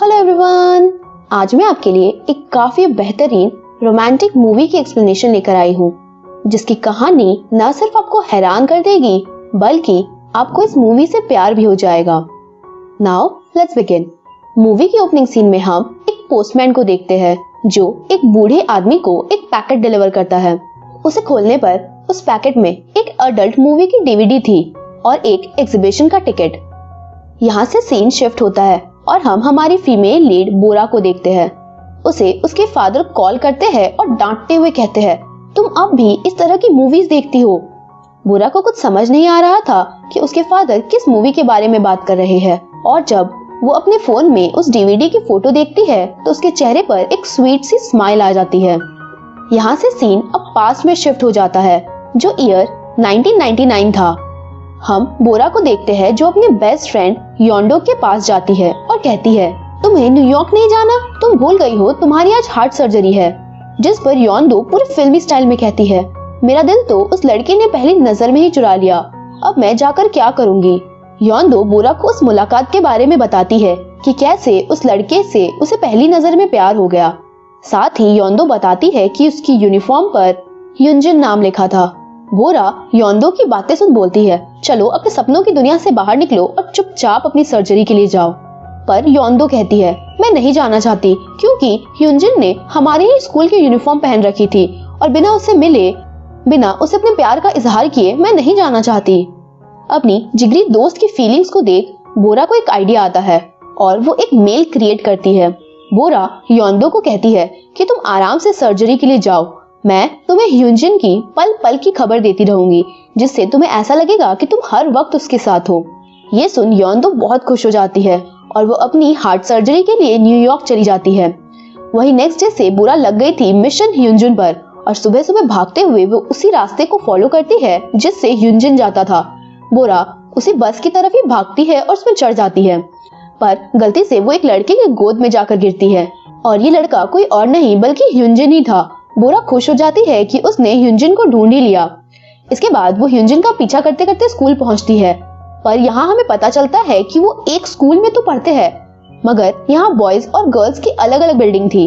Hello everyone, आज मैं आपके लिए एक काफी बेहतरीन रोमांटिक मूवी की एक्सप्लेनेशन लेकर आई हूँ, जिसकी कहानी न सिर्फ आपको हैरान कर देगी बल्कि आपको इस मूवी से प्यार भी हो जाएगा। Now let's begin. मूवी की ओपनिंग सीन में हम एक पोस्टमैन को देखते हैं जो एक बूढ़े आदमी को एक पैकेट डिलीवर करता है। उसे खोलने पर उस पैकेट में एक अडल्ट मूवी की डीवीडी थी और एक एग्जीबिशन का टिकट। यहाँ से सीन शिफ्ट होता है और हम हमारी फीमेल लीड बोरा को देखते हैं। उसे उसके फादर कॉल करते हैं और डांटते हुए कहते हैं, तुम अब भी इस तरह की मूवीज देखती हो। बोरा को कुछ समझ नहीं आ रहा था कि उसके फादर किस मूवी के बारे में बात कर रहे हैं, और जब वो अपने फोन में उस डीवीडी की फोटो देखती है तो उसके चेहरे पर एक स्वीट सी स्माइल आ जाती है। यहाँ से सीन अब पास्ट में शिफ्ट हो जाता है, जो ईयर 1999 था। हम बोरा को देखते हैं जो अपने बेस्ट फ्रेंड योंडो के पास जाती है और कहती है, तुम्हें न्यूयॉर्क नहीं जाना? तुम भूल गई हो तुम्हारी आज हार्ट सर्जरी है। जिस पर योंडो पूरे फिल्मी स्टाइल में कहती है, मेरा दिल तो उस लड़के ने पहली नजर में ही चुरा लिया, अब मैं जाकर क्या करूंगी। योंडो बोरा को उस मुलाकात के बारे में बताती है कि कैसे उस लड़के से उसे पहली नजर में प्यार हो गया। साथ ही योंडो बताती है कि उसकी यूनिफॉर्म पर युंजिन नाम लिखा था। बोरा योंडो की बातें सुन बोलती है, चलो अपने सपनों की दुनिया से बाहर निकलो और चुपचाप अपनी सर्जरी के लिए जाओ। पर योंडो कहती है, मैं नहीं जाना चाहती क्योंकि युंजिन ने हमारे ही स्कूल की यूनिफॉर्म पहन रखी थी और बिना उससे मिले, बिना उसे अपने प्यार का इजहार किए मैं नहीं जाना चाहती। अपनी जिगरी दोस्त की फीलिंग्स को देख बोरा को एक आइडिया आता है और वो एक मेल क्रिएट करती है। बोरा योंडो को कहती है कि तुम आराम से सर्जरी के लिए जाओ, मैं तुम्हें युंजिन की पल पल की खबर देती रहूंगी, जिससे तुम्हें ऐसा लगेगा कि तुम हर वक्त उसके साथ हो। ये सुन योंडो बहुत खुश हो जाती है और वो अपनी हार्ट सर्जरी के लिए न्यूयॉर्क चली जाती है। वही नेक्स्ट डे से बोरा लग गई थी मिशन युंजिन पर और सुबह सुबह भागते हुए वो उसी रास्ते को फॉलो करती है जिससे युंजिन जाता था। बोरा उसी बस की तरफ ही भागती है और उसमें चढ़ जाती है, पर गलती से वो एक लड़के की गोद में जाकर गिरती है और ये लड़का कोई और नहीं बल्कि युंजिन ही था। बोरा खुश हो जाती है कि उसने युंजिन को ढूंढ ही लिया। इसके बाद वो युंजिन का पीछा करते करते स्कूल पहुंचती है, पर यहाँ हमें पता चलता है कि वो एक स्कूल में तो पढ़ते हैं, मगर यहाँ बॉयज और गर्ल्स की अलग अलग बिल्डिंग थी।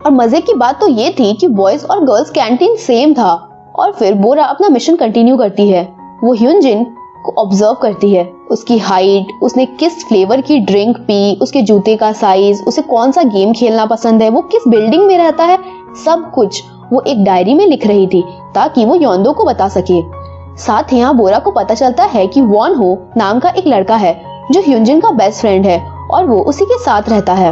और मजे की बात तो ये थी कि बॉयज और गर्ल्स कैंटीन सेम था। और फिर बोरा अपना मिशन कंटिन्यू करती है। वो युंजिन को ऑब्जर्व करती है, उसकी हाइट, उसने किस फ्लेवर की ड्रिंक पी, उसके जूते का साइज, उसे कौन सा गेम खेलना पसंद है, वो किस बिल्डिंग में रहता है, सब कुछ वो एक डायरी में लिख रही थी ताकि वो योंडो को बता सके। साथ ही यहाँ बोरा को पता चलता है कि वॉन हो नाम का एक लड़का है जो युंजिन का बेस्ट फ्रेंड है और वो उसी के साथ रहता है।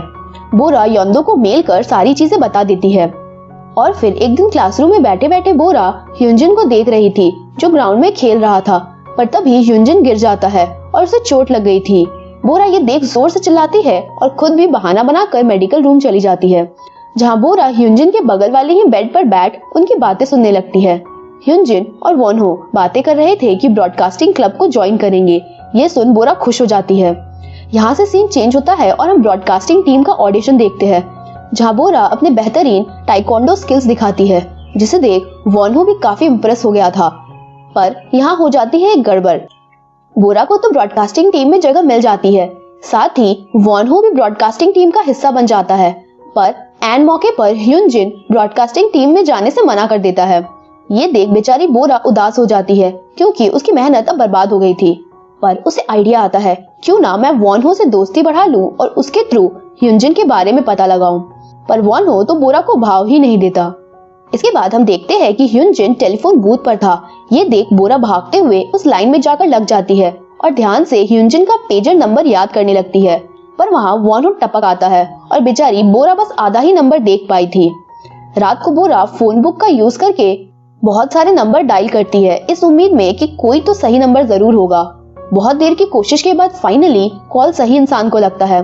बोरा योंडो को मेल कर सारी चीजें बता देती है। और फिर एक दिन क्लासरूम में बैठे बैठे बोरा युंजिन को देख रही थी जो ग्राउंड में खेल रहा था, पर तभी युंजिन गिर जाता है और उसे चोट लग गई थी। बोरा ये देख जोर से चिल्लाती है और खुद भी बहाना बनाकर मेडिकल रूम चली जाती है, जहाँ बोरा युंजिन के बगल वाले ही बेड पर बैठ उनकी बातें सुनने लगती है। युंजिन और वॉनहो बातें कर रहे थे कि ब्रॉडकास्टिंग क्लब को ज्वाइन करेंगे। ये सुन बोरा खुश हो जाती है। यहाँ से सीन चेंज होता है और हम ब्रॉडकास्टिंग टीम का ऑडिशन देखते हैं, जहाँ बोरा अपने बेहतरीन टाइकोंडो स्किल्स दिखाती है, जिसे देख वॉनहो भी काफी इम्प्रेस हो गया था। पर यहाँ हो जाती है एक गड़बड़। बोरा को तो ब्रॉडकास्टिंग टीम में जगह मिल जाती है, साथ ही वॉनहो भी ब्रॉडकास्टिंग टीम का हिस्सा बन जाता है, पर एन मौके पर युंजिन ब्रॉडकास्टिंग टीम में जाने से मना कर देता है। ये देख बेचारी बोरा उदास हो जाती है क्योंकि उसकी मेहनत अब बर्बाद हो गई थी। पर उसे आइडिया आता है, क्यों ना मैं वॉनहो से दोस्ती बढ़ा लूं और उसके थ्रू युंजिन के बारे में पता लगाऊं। पर वॉनहो तो बोरा को भाव ही नहीं देता। इसके बाद हम देखते हैं कि युंजिन टेलीफोन बूथ पर था। ये देख बोरा भागते हुए उस लाइन में जाकर लग जाती है और ध्यान से युंजिन का पेजर नंबर याद करने लगती है, पर वहाँ वॉनहो टपक आता है और बेचारी बोरा बस आधा ही नंबर देख पाई थी। रात को बोरा फोन बुक का यूज करके बहुत सारे नंबर डायल करती है, इस उम्मीद में कि कोई तो सही नंबर जरूर होगा। बहुत देर की कोशिश के बाद फाइनली कॉल सही इंसान को लगता है।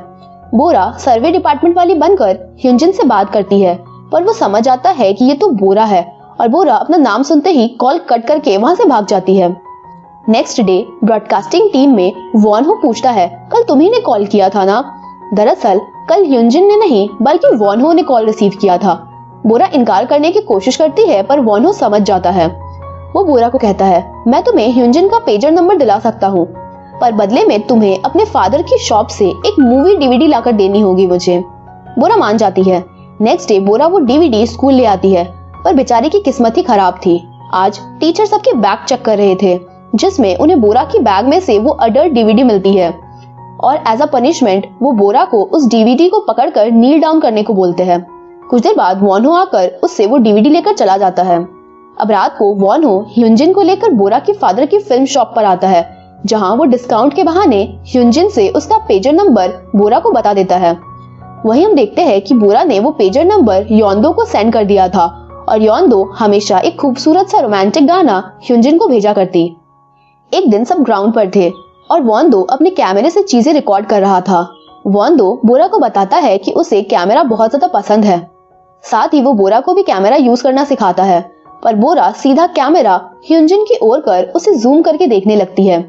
बोरा सर्वे डिपार्टमेंट वाली बनकर युंजिन से बात करती है, पर वो समझ आता है कि ये तो बोरा है और बोरा अपना नाम सुनते ही कॉल कट करके वहाँ से भाग जाती है। नेक्स्ट डे ब्रॉडकास्टिंग टीम में वॉनहो पूछता है, कल तुम्ही ने कॉल किया था ना? दरअसल कल युंजिन ने नहीं बल्कि वॉनहो ने कॉल रिसीव किया था। बोरा इनकार करने की कोशिश करती है, पर वॉनहो समझ जाता है। वो बोरा को कहता है, मैं तुम्हें युंजिन का पेजर नंबर दिला सकता हूँ, पर बदले में तुम्हें अपने फादर की शॉप से एक मूवी डीवीडी लाकर देनी होगी मुझे। बोरा मान जाती है। नेक्स्ट डे बोरा वो डीवीडी स्कूल ले आती है, पर बेचारी की किस्मत ही खराब थी। आज टीचर सबके बैग चेक कर रहे थे, जिसमें उन्हें बोरा की बैग में से वो अडल्ट डीवीडी मिलती है और एज अ पनिशमेंट वो बोरा को उस डीवीडी को पकड़कर नील डाउन करने को बोलते हैं। कुछ देर बाद वॉन हो आकर उससे वो डीवीडी लेकर चला जाता है। अब रात को वॉन हो ह्यूनजिन को लेकर बोरा के फादर की फिल्म शॉप पर आता है, जहां वो डिस्काउंट के बहाने ह्यूनजिन से उसका पेजर नंबर बोरा को बता देता है। वहीं हम देखते हैं कि बोरा ने वो पेजर नंबर योंदो को सेंड कर दिया था और योंदो हमेशा एक खूबसूरत सा रोमांटिक गाना ह्यूनजिन को भेजा करती। एक दिन सब ग्राउंड पर थे और वॉन्दो अपने कैमरे से चीजें रिकॉर्ड कर रहा था। वॉन्दो बोरा को बताता है कि उसे कैमरा बहुत ज्यादा पसंद है, साथ ही वो बोरा को भी कैमरा यूज करना सिखाता है, पर बोरा सीधा कैमरा ह्यूनजिन की ओर कर उसे जूम करके देखने लगती है।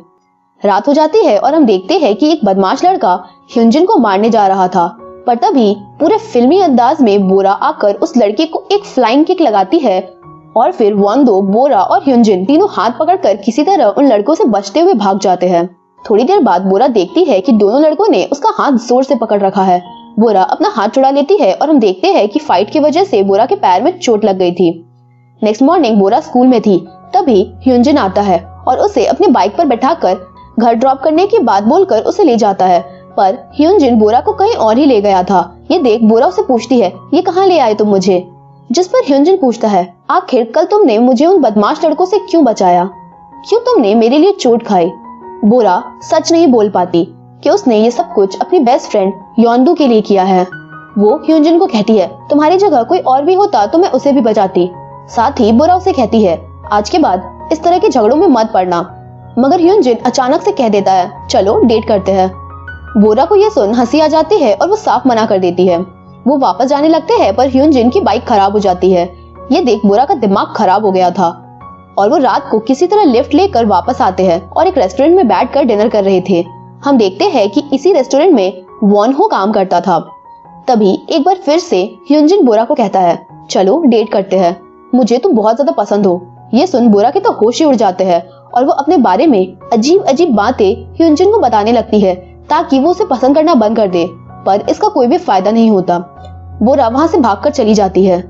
रात हो जाती है और हम देखते हैं कि एक बदमाश लड़का ह्यूनजिन को मारने जा रहा था, पर तभी पूरे फिल्मी अंदाज में बोरा आकर उस लड़के को एक फ्लाइंग किक लगाती है और फिर वॉन्दो, बोरा और ह्यूनजिन तीनों हाथ पकड़कर किसी तरह उन लड़कों से बचते हुए भाग जाते हैं। थोड़ी देर बाद बोरा देखती है कि दोनों लड़कों ने उसका हाथ जोर से पकड़ रखा है। बोरा अपना हाथ छुड़ा लेती है और हम देखते हैं कि फाइट की वजह से बोरा के पैर में चोट लग गई थी। नेक्स्ट मॉर्निंग बोरा स्कूल में थी, तभी ह्यूनजिन आता है और उसे अपनी बाइक पर बैठाकर घर ड्रॉप करने की बात बोलकर उसे ले जाता है, पर ह्यूनजिन बोरा को कहीं और ही ले गया था। ये देख बोरा उसे पूछती है, ये कहाँ ले आए तुम मुझे? जिस पर ह्यूनजिन पूछता है, आखिर कल तुमने मुझे उन बदमाश लड़कों से क्यों बचाया? क्यों तुमने मेरे लिए चोट खाई? बोरा सच नहीं बोल पाती कि उसने ये सब कुछ अपनी बेस्ट फ्रेंड योंदो के लिए किया है। वो ह्यूनजिन को कहती है, तुम्हारी जगह कोई और भी होता तो मैं उसे भी बचाती। साथ ही बोरा उसे कहती है, आज के बाद इस तरह के झगड़ों में मत पड़ना। मगर ह्यूनजिन अचानक से कह देता है, चलो डेट करते हैं। बोरा को ये सुन हंसी आ जाती है और वो साफ मना कर देती है। वो वापस जाने लगते हैं, पर ह्यूनजिन की बाइक खराब हो जाती है। ये देख बोरा का दिमाग खराब हो गया था और वो रात को किसी तरह लिफ्ट लेकर वापस आते हैं और एक रेस्टोरेंट में बैठकर डिनर कर रहे थे। हम देखते हैं कि इसी रेस्टोरेंट में वॉन हो काम करता था। तभी एक बार फिर से ह्यूनजिन बोरा को कहता है, चलो डेट करते हैं, मुझे तुम बहुत ज्यादा पसंद हो। ये सुन बोरा के तो होश ही उड़ जाते हैं और वो अपने बारे में अजीब अजीब बातें ह्यूनजिन को बताने लगती है ताकि वो उसे पसंद करना बंद कर दे, पर इसका कोई भी फायदा नहीं होता। बोरा वहां से भागकर चली जाती है।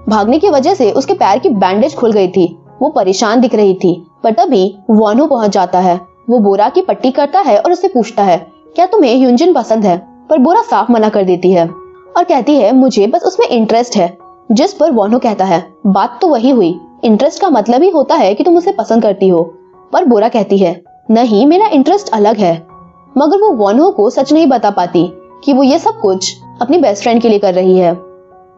भागने की वजह से उसके पैर की बैंडेज खुल गई थी। वो परेशान दिख रही थी, पर तभी वॉनो पहुंच जाता है। वो बोरा की पट्टी करता है और उससे पूछता है, क्या तुम्हें ह्यूनजिन पसंद है? पर बोरा साफ मना कर देती है और कहती है, मुझे बस उसमें इंटरेस्ट है। जिस पर वॉनो कहता है, बात तो वही हुई, इंटरेस्ट का मतलब ही होता है कि तुम उसे पसंद करती हो। पर बोरा कहती है, नहीं, मेरा इंटरेस्ट अलग है। मगर वो वॉनो को सच नहीं बता पाती कि वो ये सब कुछ अपनी बेस्ट फ्रेंड के लिए कर रही है।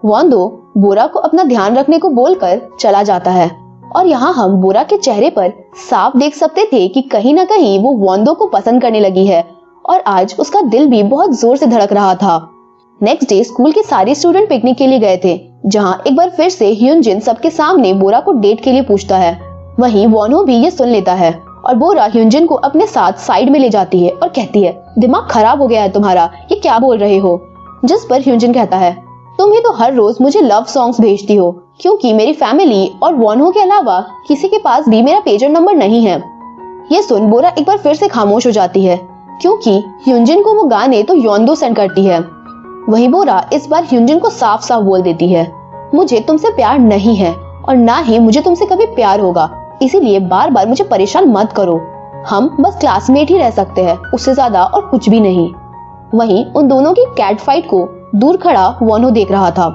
वॉन्दो बोरा को अपना ध्यान रखने को बोलकर चला जाता है और यहाँ हम बोरा के चेहरे पर साफ देख सकते थे कि कहीं ना कहीं वो वॉन्दो को पसंद करने लगी है और आज उसका दिल भी बहुत जोर से धड़क रहा था। नेक्स्ट डे स्कूल के सारे स्टूडेंट पिकनिक के लिए गए थे, जहाँ एक बार फिर से ह्यूनजिन सबके सामने बोरा को डेट के लिए पूछता है। वहीं वॉनो भी ये सुन लेता है और बोरा ह्यूनजिन को अपने साथ साइड में ले जाती है और कहती है, दिमाग खराब हो गया है तुम्हारा, ये क्या बोल रहे हो? जिस पर ह्यूनजिन कहता है, तुम ही तो हर रोज मुझे लव सॉन्ग्स भेजती हो, क्योंकि मेरी फैमिली और वॉनो के अलावा किसी के पास भी मेरा पेजर नंबर नहीं है। ये सुन बोरा एक बार फिर से खामोश हो जाती है, क्योंकि ह्यूनजिन को वो गाने तो योंदो सेंड करती है। वही बोरा इस बार ह्यूनजिन को साफ साफ बोल देती है, मुझे तुमसे प्यार नहीं है और ना ही मुझे तुमसे कभी प्यार होगा, इसीलिए बार बार मुझे परेशान मत करो। हम बस क्लासमेट ही रह सकते हैं, उससे ज्यादा और कुछ भी नहीं। वहीं उन दोनों की कैट फाइट को दूर खड़ा वॉनो देख रहा था।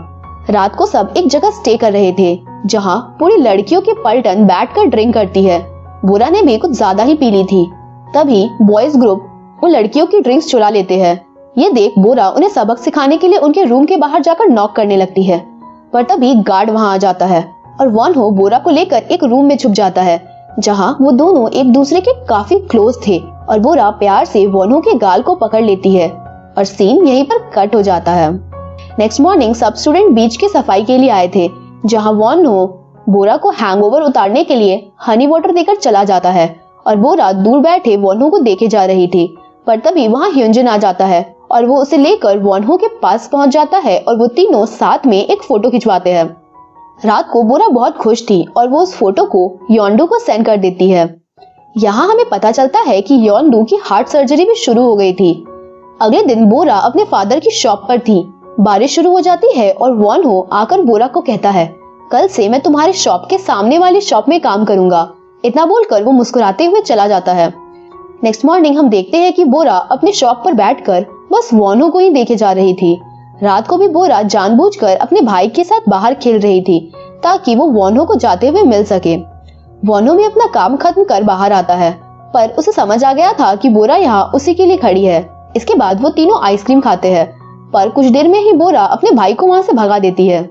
रात को सब एक जगह स्टे कर रहे थे, जहाँ पूरी लड़कियों की पलटन बैठकर ड्रिंक करती है। बोरा ने भी कुछ ज्यादा ही पी ली थी। तभी बॉयज ग्रुप उन लड़कियों की ड्रिंक्स चुरा लेते हैं। ये देख बोरा उन्हें सबक सिखाने के लिए उनके रूम के बाहर जाकर नॉक करने लगती है, पर तभी गार्ड वहां आ जाता है और वॉनो बोरा को लेकर एक रूम में छुप जाता है, जहाँ वो दोनों एक दूसरे के काफी क्लोज थे और बोरा प्यार से वॉनो के गाल को पकड़ लेती है और सीन यहीं पर कट हो जाता है। नेक्स्ट मॉर्निंग सब स्टूडेंट बीच की सफाई के लिए आए थे, जहाँ वॉनो बोरा को हैंगओवर उतारने के लिए हनी वाटर देकर चला जाता है और बोरा दूर बैठे वॉनो को देखे जा रही थी। पर तभी वहाँ ह्यूनजिन आ जाता है और वो उसे लेकर वॉनो के पास पहुंच जाता है और वो तीनों साथ में एक फोटो खिंचवाते हैं। रात को बोरा बहुत खुश थी और वो उस फोटो को योंदो को सेंड कर देती है। यहाँ हमें पता चलता है कि योन-डू की हार्ट सर्जरी भी शुरू हो गई थी। अगले दिन बोरा अपने फादर की शॉप पर थी। बारिश शुरू हो जाती है और वॉन हो आकर बोरा को कहता है, कल से मैं तुम्हारे शॉप के सामने वाली शॉप में काम करूंगा। इतना बोलकर वो मुस्कुराते हुए चला जाता है। नेक्स्ट मॉर्निंग हम देखते हैं कि बोरा अपनी शॉप पर बैठकर बस वॉन हो को ही देखे जा रही थी। रात को भी बोरा जानबूझकर अपने भाई के साथ बाहर खेल रही थी ताकि वो वॉन हो को जाते हुए मिल सके। वॉन हो भी अपना काम खत्म कर बाहर आता है, पर उसे समझ आ गया था कि बोरा यहाँ उसी के लिए खड़ी है। इसके बाद वो तीनों आइसक्रीम खाते हैं, पर कुछ देर में ही बोरा अपने भाई को वहाँ से भगा देती है।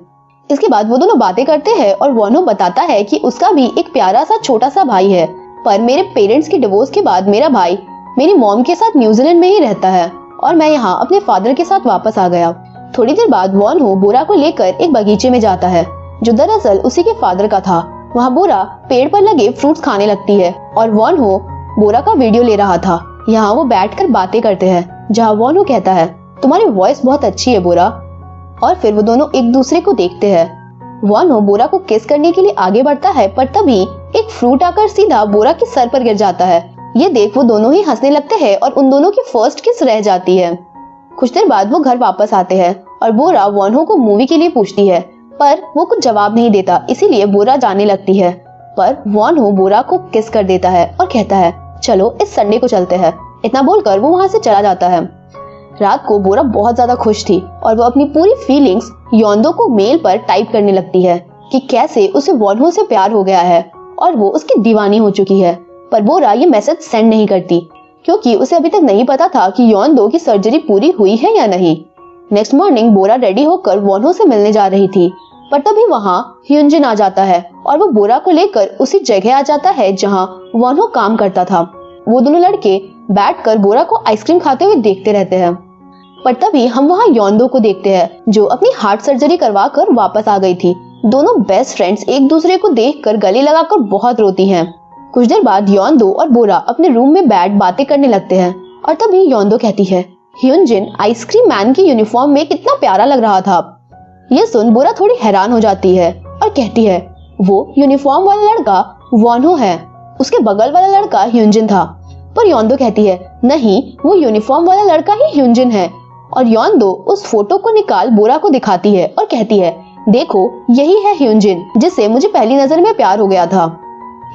इसके बाद वो दोनों बातें करते हैं और वॉन हो बताता है कि उसका भी एक प्यारा सा छोटा सा भाई है, पर मेरे पेरेंट्स के डिवोर्स के बाद मेरा भाई मेरी मॉम के साथ न्यूजीलैंड में ही रहता है और मैं यहाँ अपने फादर के साथ वापस आ गया। थोड़ी देर बाद वॉन हो बोरा को लेकर एक बगीचे में जाता है जो दरअसल उसी के फादर का था। वहाँ बोरा पेड़ पर लगे फ्रूट्स खाने लगती है और वॉन हो बोरा का वीडियो ले रहा था। यहाँ वो बैठकर बातें करते हैं, जहाँ वॉन हो कहता है, तुम्हारी वॉइस बहुत अच्छी है बोरा। और फिर वो दोनों एक दूसरे को देखते हैं। वॉन हो बोरा को किस करने के लिए आगे बढ़ता है, पर तभी एक फ्रूट आकर सीधा बोरा के सर पर गिर जाता है। ये देख वो दोनों ही हंसने लगते हैं और उन दोनों की फर्स्ट किस रह जाती है। कुछ देर बाद वो घर वापस आते हैं और बोरा वॉन हो को मूवी के लिए पूछती है, पर वो कुछ जवाब नहीं देता, इसीलिए बोरा जाने लगती है। पर वॉन हो बोरा को किस कर देता है और कहता है, चलो इस संडे को चलते हैं। इतना बोलकर वो वहाँ से चला जाता है। रात को बोरा बहुत ज्यादा खुश थी और वो अपनी पूरी फीलिंग्स योन-डू को मेल पर टाइप करने लगती है कि कैसे उसे वॉन हो से प्यार हो गया है और वो उसकी दीवानी हो चुकी है। पर बोरा ये मैसेज सेंड नहीं करती क्योंकि उसे अभी तक नहीं पता था कि योन-डू की सर्जरी पूरी हुई है या नहीं। नेक्स्ट मॉर्निंग बोरा रेडी होकर वॉन हो से मिलने जा रही थी, पर तभी वहाँ ह्यूनजिन आ जाता है और वो बोरा को लेकर उसी जगह आ जाता है जहाँ वॉन हो काम करता था। वो दोनों लड़के बैठकर बोरा को आइसक्रीम खाते हुए देखते रहते हैं। पर तभी हम वहाँ योन-डू को देखते हैं जो अपनी हार्ट सर्जरी करवा कर वापस आ गई थी। दोनों बेस्ट फ्रेंड्स एक दूसरे को देखकर गले लगाकर बहुत रोती हैं। कुछ देर बाद योन-डू और बोरा अपने रूम में बैठ बातें करने लगते हैं और तभी योन-डू कहती है, ह्यूनजिन आइसक्रीम मैन की यूनिफॉर्म में कितना प्यारा लग रहा था। ये सुन बोरा थोड़ी हैरान हो जाती है और कहती है, वो यूनिफॉर्म वाला लड़का वॉन हो है, उसके बगल वाला लड़का ह्यूनजिन था। पर योन-डू कहती है, नहीं वो यूनिफॉर्म वाला लड़का ही ह्यूनजिन है। और योन-डू उस फोटो को निकाल बोरा को दिखाती है और कहती है, देखो यही है ह्यूनजिन जिससे मुझे पहली नजर में प्यार हो गया था।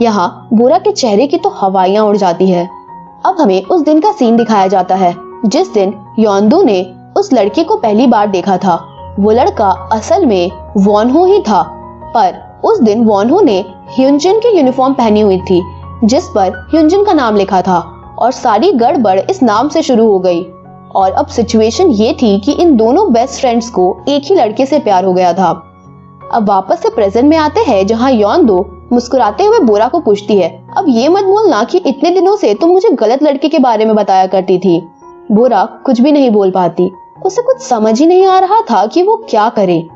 यहाँ बोरा के चेहरे की तो हवाइयां उड़ जाती है। अब हमें उस दिन का सीन दिखाया जाता है जिस दिन योन-डू ने उस लड़के को पहली बार देखा था। वो लड़का असल में वॉन हो ही था, पर उस दिन वॉन हो ने ह्यूनजिन की यूनिफॉर्म पहनी हुई थी जिस पर ह्यूनजिन का नाम लिखा था और सारी गड़बड़ इस नाम से शुरू हो गई। और अब सिचुएशन ये थी कि इन दोनों बेस्ट फ्रेंड्स को एक ही लड़के से प्यार हो गया था। अब वापस से प्रेजेंट में आते हैं जहाँ योन-डू मुस्कुराते हुए बोरा को पूछती है, अब ये मत बोलना कि इतने दिनों से तुम मुझे गलत लड़के के बारे में बताया करती थी। बोरा कुछ भी नहीं बोल पाती, उसे कुछ समझ ही नहीं आ रहा था कि वो क्या करे।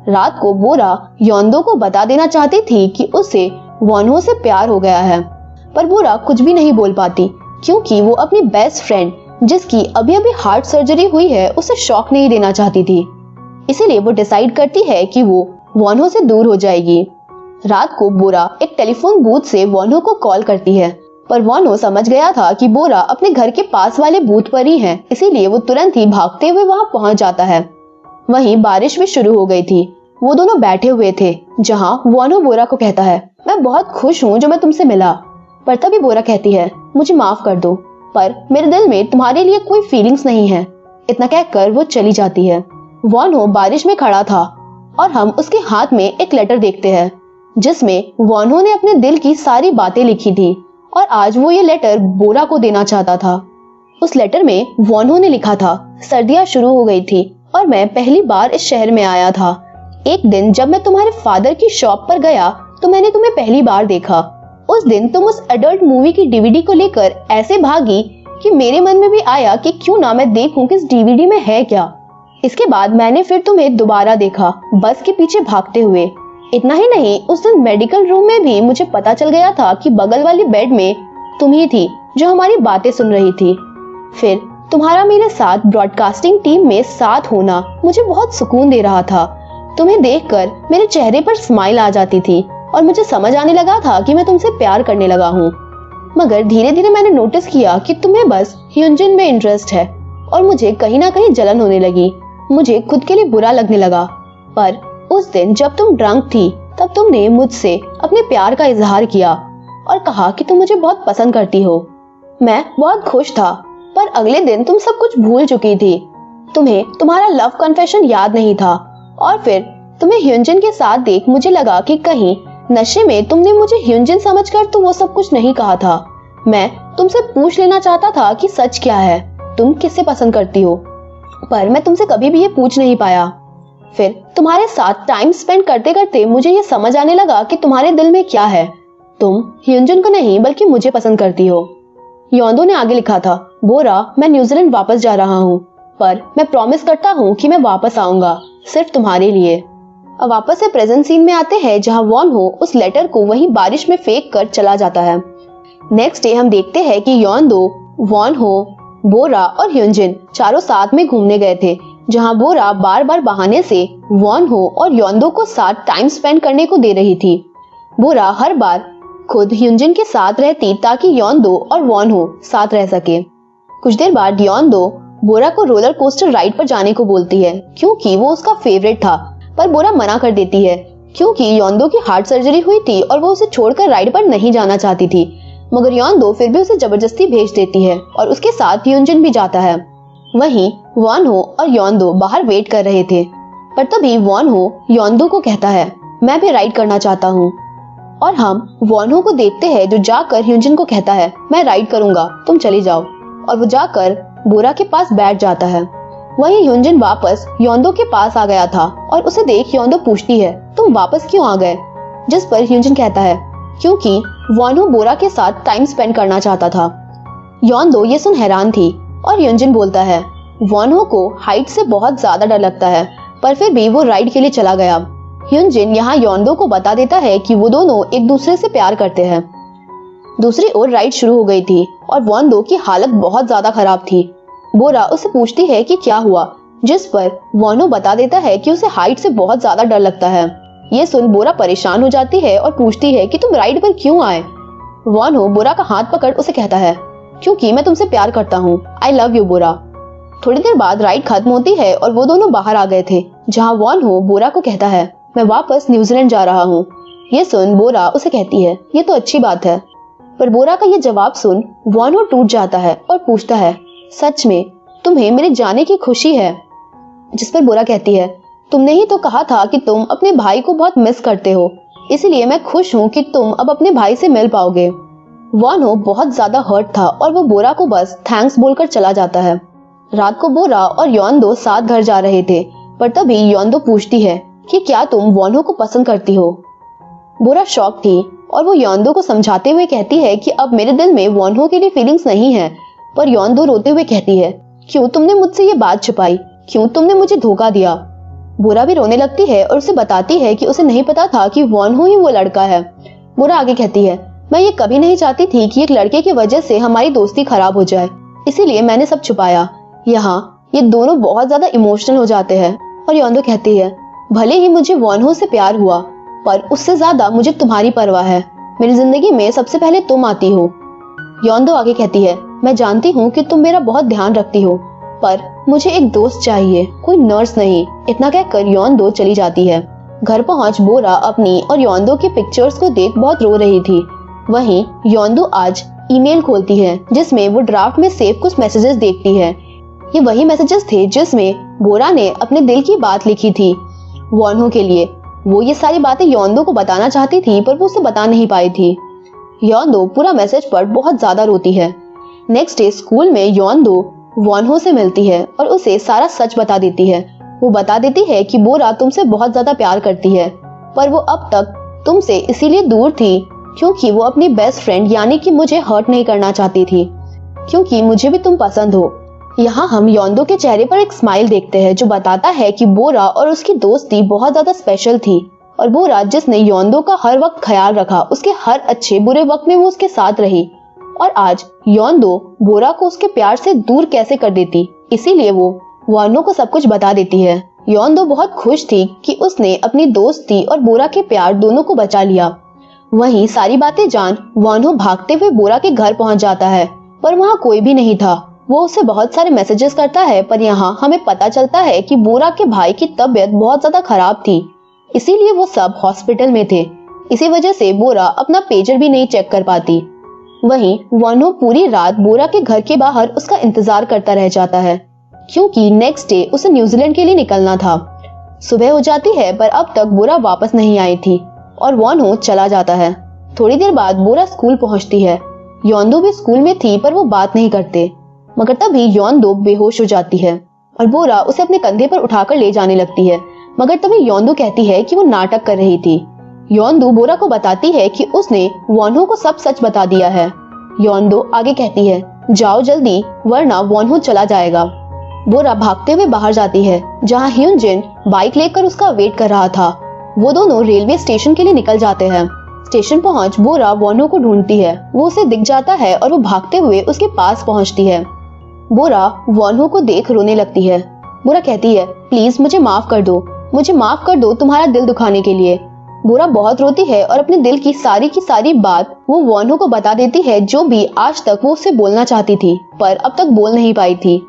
रात को बोरा योन-डू को बता देना चाहती थी कि उसे वॉन हो से प्यार हो गया है, पर बोरा कुछ भी नहीं बोल पाती क्योंकि वो अपनी बेस्ट फ्रेंड जिसकी अभी अभी हार्ट सर्जरी हुई है उसे शॉक नहीं देना चाहती थी। इसीलिए वो डिसाइड करती है कि वो वॉन हो से दूर हो जाएगी। रात को बोरा एक टेलीफोन बूथ से वॉन हो को कॉल करती है, पर वॉन हो समझ गया था कि बोरा अपने घर के पास वाले बूथ पर ही है, इसीलिए वो तुरंत ही भागते हुए वहां पहुंच जाता है। वहीं बारिश भी शुरू हो गई थी। वो दोनों बैठे हुए थे जहां वॉन हो बोरा को कहता है, मैं बहुत खुश हूँ जो मैं तुमसे मिला। पर तभी बोरा कहती है, मुझे माफ कर दो, पर मेरे दिल में तुम्हारे लिए कोई फीलिंग्स नहीं है। इतना कहकर वो चली जाती है। वॉन हो बारिश में खड़ा था और हम उसके हाथ में एक लेटर देखते हैं जिसमें वॉन हो ने अपने दिल की सारी बातें लिखी थी और आज वो ये लेटर बोरा को देना चाहता था। उस लेटर में वॉन हो ने लिखा था, सर्दियां शुरू हो गई थी और मैं पहली बार इस शहर में आया था। एक दिन जब मैं तुम्हारे फादर की शॉप पर गया तो मैंने तुम्हें पहली बार देखा। उस दिन तुम उस एडल्ट मूवी की डीवीडी को लेकर ऐसे भागी कि मेरे मन में भी आया कि क्यों ना मैं देखूं कि इस डीवीडी में है क्या। इसके बाद मैंने फिर तुम्हें दोबारा देखा बस के पीछे भागते हुए। इतना ही नहीं, उस दिन मेडिकल रूम में भी मुझे पता चल गया था कि बगल वाली बेड में तुम ही थी जो हमारी बातें सुन रही थी। फिर तुम्हारा मेरे साथ ब्रॉडकास्टिंग टीम में साथ होना मुझे बहुत सुकून दे रहा था। तुम्हें देखकर मेरे चेहरे पर स्माइल आ जाती थी और मुझे समझ आने लगा था कि मैं तुमसे प्यार करने लगा हूँ। मगर धीरे धीरे मैंने नोटिस किया कि तुम्हें बस ह्यूनजिन में इंटरेस्ट है और मुझे कहीं ना कहीं जलन होने लगी। मुझे खुद के लिए बुरा लगने लगा। पर उस दिन जब तुम ड्रंक थी तब तुमने मुझसे अपने प्यार का इजहार किया और कहा कि तुम मुझे बहुत पसंद करती हो। मैं बहुत खुश था, पर अगले दिन तुम सब कुछ भूल चुकी थी। तुम्हें तुम्हारा लव कन्फेशन याद नहीं था और फिर तुम्हें ह्यूनजिन के साथ देख मुझे लगा कि कहीं नशे में तुमने मुझे ह्यूनजिन समझकर तो वो सब कुछ नहीं कहा था। मैं तुमसे पूछ लेना चाहता था कि सच क्या है, तुम किससे पसंद करती हो, पर मैं तुमसे कभी भी ये पूछ नहीं पाया। फिर तुम्हारे साथ टाइम स्पेंड करते करते मुझे ये समझ आने लगा कि तुम्हारे दिल में क्या है। तुम ह्यूनजिन को नहीं बल्कि मुझे पसंद करती हो। योंदो ने आगे लिखा था, बोरा, मैं न्यूजीलैंड वापस जा रहा हूँ, पर मैं प्रॉमिस करता हूँ कि मैं वापस आऊंगा सिर्फ तुम्हारे लिए। अब वापस से प्रेजेंट सीन में आते हैं जहाँ वॉन हो उस लेटर को वहीं बारिश में फेंक कर चला जाता है। नेक्स्ट डे हम देखते हैं कि योंदो, वॉन हो, बोरा और ह्यूनजिन चारों साथ में घूमने गए थे, जहाँ बोरा बार बार बहाने से वॉन हो और योंदो को साथ टाइम स्पेंड करने को दे रही थी। बोरा हर बार खुद ह्यूनजिन के साथ रहती ताकि योंदो और वॉन हो साथ रह सके। कुछ देर बाद योंदो बोरा को रोलर कोस्टर राइड पर जाने को बोलती है क्योंकि वो उसका फेवरेट था, पर बोरा मना कर देती है क्योंकि योंदो की हार्ट सर्जरी हुई थी और वो उसे छोड़कर राइड पर नहीं जाना चाहती थी। मगर योंदो फिर भी उसे जबरदस्ती भेज देती है और उसके साथ ह्यूनजिन भी जाता है। वहीं वॉन हो और योंदो बाहर वेट कर रहे थे, पर तभी वॉन हो योंदो को कहता है, मैं भी राइड करना चाहता हूँ। और हम वॉन हो को देखते हैं जो जाकर ह्यूनजिन को कहता है, मैं राइड करूंगा, तुम चली जाओ। और वो जाकर बोरा के पास बैठ जाता है। वहीं ह्यूनजिन वापस योंदो के पास आ गया था और उसे देख योंदो पूछती है, तुम वापस क्यों आ गए? जिस पर ह्यूनजिन कहता है, क्योंकि वॉन हो बोरा के साथ टाइम स्पेंड करना चाहता था। योंदो ये सुन हैरान थी और ह्यूनजिन बोलता है, वॉन हो को हाइट से बहुत ज्यादा डर लगता है, पर फिर भी वो राइड के लिए चला गया। ह्यूनजिन यहाँ योंदो को बता देता है कि वो दोनों एक दूसरे से प्यार करते हैं। दूसरी ओर राइड शुरू हो गई थी और वॉन्डो की हालत बहुत ज्यादा खराब थी। बोरा उसे पूछती है कि क्या हुआ, जिस पर वॉनो बता देता है कि उसे हाइट से बहुत ज्यादा डर लगता है। ये सुन बोरा परेशान हो जाती है और पूछती है कि तुम राइड पर क्यों आए। वॉनो बोरा का हाथ पकड़ उसे कहता है, क्योंकि मैं तुमसे प्यार करता हूँ, आई लव यू बोरा। थोड़ी देर बाद राइड खत्म होती है और वो दोनों बाहर आ गए थे, जहाँ वॉनो बोरा को कहता है, मैं वापस न्यूजीलैंड जा रहा हूँ। ये सुन बोरा उसे कहती है, ये तो अच्छी बात है। पर बोरा का ये जवाब सुन वॉनो टूट जाता है और पूछता है, सच में तुम्हें मेरे जाने की खुशी है? जिस पर बोरा कहती है, तुमने ही तो कहा था कि तुम अपने भाई को बहुत मिस करते हो, इसलिए मैं खुश हूँ कि तुम अब अपने भाई से मिल पाओगे। वॉनो बहुत ज्यादा हर्ट था और वो बोरा को बस थैंक्स बोलकर चला जाता है। रात को बोरा और योंदो साथ घर जा रहे थे, पर तभी योंदो पूछती है कि क्या तुम वॉनो को पसंद करती हो। बोरा शॉक थी और वो योंदो को समझाते हुए कहती है कि अब मेरे दिल में वॉनो के लिए फीलिंग्स नहीं है। पर योंदो रोते हुए कहती है, क्यों तुमने मुझसे ये बात छुपाई, क्यों तुमने मुझे धोखा दिया। बोरा भी रोने लगती है और उसे बताती है कि उसे नहीं पता था कि वॉनो ही वो लड़का है। बोरा आगे कहती है, मैं ये कभी नहीं चाहती थी कि एक लड़के की वजह से हमारी दोस्ती खराब हो जाए, इसीलिए मैंने सब छुपाया। यहाँ ये दोनों बहुत ज्यादा इमोशनल हो जाते हैं और योंदो कहती है, भले ही मुझे वॉनो से प्यार हुआ, पर उससे ज्यादा मुझे तुम्हारी परवाह है। मेरी जिंदगी में सबसे पहले तुम आती हो। योंदो आगे कहती है, मैं जानती हूँ कि तुम मेरा बहुत ध्यान रखती हो, पर मुझे एक दोस्त चाहिए, कोई नर्स नहीं। इतना कहकर योंदो चली जाती है। घर पहुँच बोरा अपनी और योंदो के पिक्चर्स को देख बहुत रो रही थी। वहीं योंदो आज ईमेल खोलती है जिसमें वो ड्राफ्ट में सेव कुछ मैसेजेस देखती है। ये वही मैसेजेस थे जिसमें बोरा ने अपने दिल की बात लिखी थी वॉनो के लिए। वो ये सारी बातें योंदो को बताना चाहती थी, पर वो उसे बता नहीं पाई थी। योंदो पूरा मैसेज पर बहुत ज्यादा रोती है। नेक्स्ट डे स्कूल में योंदो वॉनो से मिलती है और उसे सारा सच बता देती है। वो बता देती है कि बोरा तुमसे बहुत ज्यादा प्यार करती है, पर वो अब तक तुमसे इसीलिए दूर थी क्योंकि वो अपनी बेस्ट फ्रेंड यानी कि मुझे हर्ट नहीं करना चाहती थी, क्योंकि मुझे भी तुम पसंद हो। यहाँ हम योंदो के चेहरे पर एक स्माइल देखते हैं जो बताता है कि बोरा और उसकी दोस्ती बहुत ज्यादा स्पेशल थी और बोरा जिसने योंदो का हर वक्त ख्याल रखा, उसके हर अच्छे बुरे वक्त में वो उसके साथ रही। और आज योंदो बोरा को उसके प्यार से दूर कैसे कर देती, इसीलिए वो वॉनो को सब कुछ बता देती है। योंदो बहुत खुश थी कि उसने अपनी दोस्ती और बोरा के प्यार दोनों को बचा लिया। वहीं सारी बातें जान वॉनहो भागते हुए बोरा के घर पहुंच जाता है, पर वहाँ कोई भी नहीं था। वो उसे बहुत सारे मैसेजेस करता है, पर यहाँ हमें पता चलता है कि बोरा के भाई की तबीयत बहुत ज्यादा खराब थी, इसीलिए वो सब हॉस्पिटल में थे। इसी वजह से बोरा अपना पेजर भी नहीं चेक कर पाती। वहीं वॉनहो पूरी रात बोरा के घर के बाहर उसका इंतजार करता रह जाता है, क्योंकि नेक्स्ट डे उसे न्यूजीलैंड के लिए निकलना था। सुबह हो जाती है, पर अब तक बोरा वापस नहीं आई थी और वॉनहो चला जाता है। थोड़ी देर बाद बोरा स्कूल पहुंचती है। योंदो भी स्कूल में थी, पर वो बात नहीं करते। मगर तभी योंदो बेहोश हो जाती है और बोरा उसे अपने कंधे पर उठाकर ले जाने लगती है। मगर तभी योंदो कहती है कि वो नाटक कर रही थी। योंदो बोरा को बताती है कि उसने वॉनहो को सब सच बता दिया है। योंदो आगे कहती है, जाओ जल्दी, वरना वॉनहो चला जाएगा। बोरा भागते हुए बाहर जाती है, जहाँ ह्यूनजिन बाइक लेकर उसका वेट कर रहा था। वो दोनों रेलवे स्टेशन के लिए निकल जाते हैं। स्टेशन पहुंच बोरा वॉनहो को ढूंढती है। वो उसे दिख जाता है और वो भागते हुए उसके पास पहुंचती है। बोरा वॉनहो को देख रोने लगती है। बोरा कहती है, प्लीज मुझे माफ कर दो, मुझे माफ कर दो तुम्हारा दिल दुखाने के लिए। बोरा बहुत रोती है और अपने दिल की सारी बात वो वॉनहो को बता देती है, जो भी आज तक वो उससे बोलना चाहती थी, पर अब तक बोल नहीं पाई थी।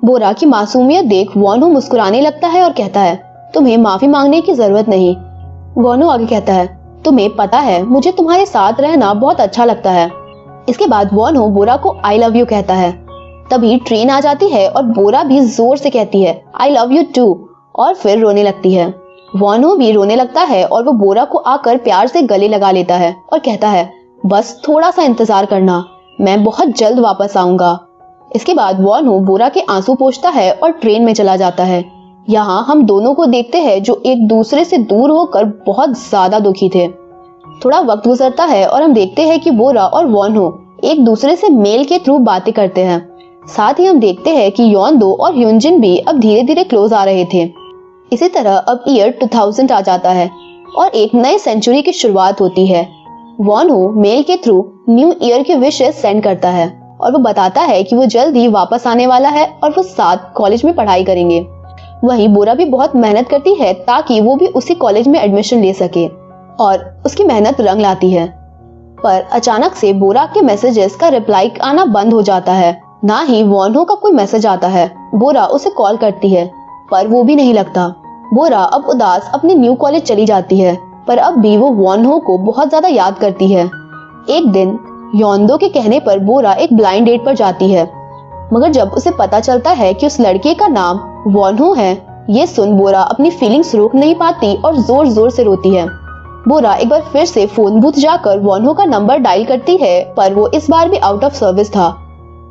बोरा की मासूमियत देख वॉनहो मुस्कुराने लगता है और कहता है, तुम्हें माफी मांगने की जरूरत नहीं। वॉनहो आगे कहता है, तुम्हें पता है मुझे तुम्हारे साथ रहना बहुत अच्छा लगता है। इसके बाद वॉनहो बोरा को आई लव यू कहता है। तभी ट्रेन आ जाती है और बोरा भी जोर से कहती है, आई लव यू टू, और फिर रोने लगती है। वॉनहो भी रोने लगता है और वो बोरा को आकर प्यार से गले लगा लेता है और कहता है, बस थोड़ा सा इंतजार करना, मैं बहुत जल्द वापस आऊंगा। इसके बाद वॉनहो बोरा के आंसू पोंछता है और ट्रेन में चला जाता है। यहाँ हम दोनों को देखते हैं जो एक दूसरे से दूर होकर बहुत ज्यादा दुखी थे। थोड़ा वक्त गुजरता है और हम देखते हैं कि बोरा और वॉनहो एक दूसरे से मेल के थ्रू बातें करते हैं। साथ ही हम देखते हैं कि योंदो और ह्यूनजिन भी अब धीरे धीरे क्लोज आ रहे थे। इसी तरह अब ईयर 2000 आ जाता है और एक नए सेंचुरी की शुरुआत होती है। वॉनहो मेल के थ्रू न्यू ईयर की विशेस सेंड करता है और वो बताता है कि वो जल्द ही वापस आने वाला है और वो साथ कॉलेज में पढ़ाई करेंगे। वहीं बोरा भी बहुत मेहनत करती है ताकि वो भी उसी कॉलेज में एडमिशन ले सके, और उसकी मेहनत रंग लाती है। पर अचानक से बोरा के मैसेजेस का रिप्लाई आना बंद हो जाता है, ना ही वॉनहो का कोई मैसेज आता है। बोरा उसे कॉल करती है, पर वो भी नहीं लगता। बोरा अब उदास अपने न्यू कॉलेज चली जाती है, पर अब भी वो वॉनहो को बहुत ज्यादा याद करती है। एक दिन योंदो के कहने पर बोरा एक ब्लाइंड डेट पर जाती है, मगर जब उसे पता चलता है कि उस लड़के का नाम वॉनहो है, ये सुन बोरा अपनी फीलिंग्स रोक नहीं पाती और जोर जोर से रोती है। बोरा एक बार फिर से फोन बूथ जाकर वॉनहो का नंबर डायल करती है, पर वो इस बार भी आउट ऑफ सर्विस था।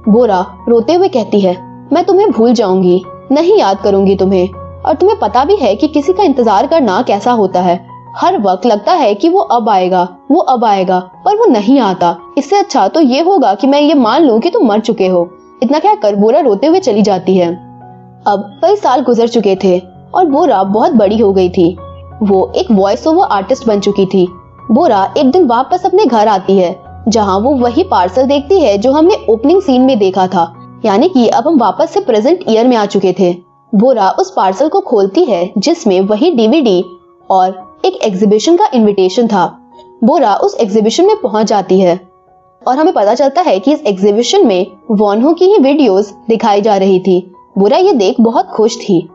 बोरा रोते हुए कहती है, मैं तुम्हें भूल जाऊंगी, नहीं याद करूंगी तुम्हें, और तुम्हें पता भी है कि किसी का इंतजार करना कैसा होता है। हर वक्त लगता है कि वो अब आएगा, वो अब आएगा, पर वो नहीं आता। इससे अच्छा तो ये होगा कि मैं ये मान लूं कि तुम मर चुके हो। इतना कहकर बोरा रोते हुए चली जाती है। अब कई साल गुजर चुके थे और बोरा बहुत बड़ी हो गई थी। वो एक वॉइस ओवर आर्टिस्ट बन चुकी थी। बोरा एक दिन वापस अपने घर आती है, जहाँ वो वही पार्सल देखती है जो हमने ओपनिंग सीन में देखा था, यानी कि अब हम वापस से प्रेजेंट ईयर में आ चुके थे। बोरा उस पार्सल को खोलती है जिसमें वही डीवीडी और एक एग्जीबिशन का इनविटेशन था। बोरा उस एग्जीबिशन में पहुंच जाती है और हमें पता चलता है कि इस एग्जीबिशन में वॉनहो की ही वीडियोस दिखाई जा रही थी। बोरा ये देख बहुत खुश थी,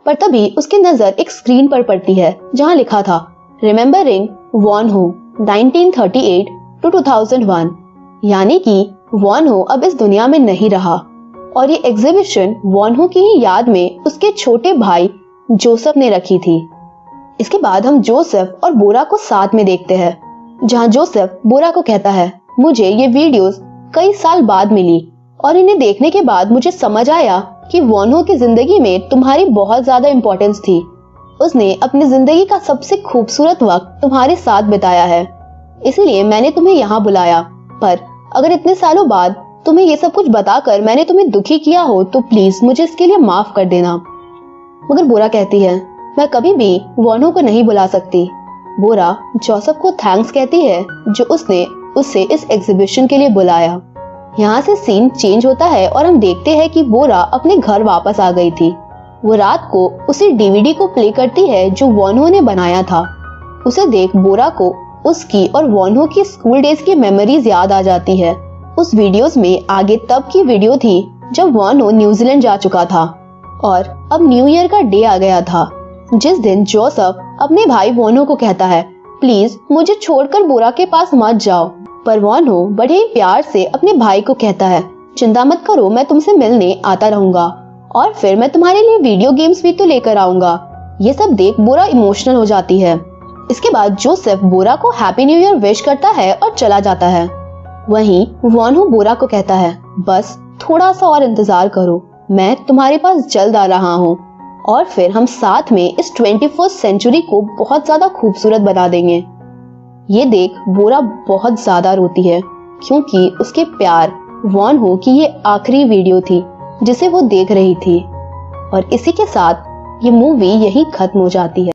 पर तभी उसकी नजर एक स्क्रीन पर पड़ती है जहां लिखा था, रिमेम्बरिंग वॉनहो 1938 to 2001, यानी कि वॉनहो अब इस दुनिया में नहीं रहा। और ये एग्जीबिशन वॉनहो की ही याद में उसके छोटे भाई जोसेफ ने रखी थी। इसके बाद हम जोसेफ और बोरा को साथ में देखते हैं, जहां जोसेफ बोरा को कहता है, मुझे ये वीडियोस कई साल बाद मिली और इन्हें देखने के बाद मुझे समझ आया कि वॉनहो की जिंदगी में तुम्हारी बहुत ज्यादा इम्पोर्टेंस थी। उसने अपनी जिंदगी का सबसे खूबसूरत वक्त तुम्हारे साथ बिताया है, इसीलिए मैंने तुम्हें यहाँ बुलाया। पर अगर इतने सालों बाद तुम्हें ये सब कुछ बताकर मैंने तुम्हें दुखी किया हो तो प्लीज मुझे इसके लिए माफ कर देना। मगर बोरा कहती है, मैं कभी भी वॉनहो को नहीं बुला सकती। बोरा जोसेफ को थैंक्स कहती है जो उसने उसे इस एग्जीबिशन के लिए बुलाया। यहाँ से सीन चेंज होता है और हम देखते हैं कि बोरा अपने घर वापस आ गई थी। वो रात को उसी डीवीडी को प्ले करती है जो वॉनहो ने बनाया था। उसे देख बोरा को उसकी और वॉनहो की स्कूल डेज की मेमोरीज याद आ जाती है। उस वीडियोस में आगे तब की वीडियो थी जब वॉनहो न्यूजीलैंड जा चुका था और अब न्यू ईयर का डे आ गया था, जिस दिन जोसेफ अपने भाई वॉनहो को कहता है, प्लीज मुझे छोड़कर बोरा के पास मत जाओ। पर वॉनहो बड़े ही प्यार से अपने भाई को कहता है, चिंता मत करो, मैं तुमसे मिलने आता रहूंगा और फिर मैं तुम्हारे लिए वीडियो गेम्स भी तो लेकर आऊंगा। ये सब देख बोरा इमोशनल हो जाती है। इसके बाद जोसेफ बोरा को हैप्पी न्यू ईयर विश करता है और चला जाता है। वहीं वॉनहो बोरा को कहता है, बस थोड़ा सा और इंतजार करो, मैं तुम्हारे पास जल्द आ रहा हूँ और फिर हम साथ में इस 21st सेंचुरी को बहुत ज्यादा खूबसूरत बना देंगे। ये देख बोरा बहुत ज्यादा रोती है क्योंकि उसके प्यार वॉनहो की ये आखिरी वीडियो थी जिसे वो देख रही थी। और इसी के साथ ये मूवी यहीं खत्म हो जाती है।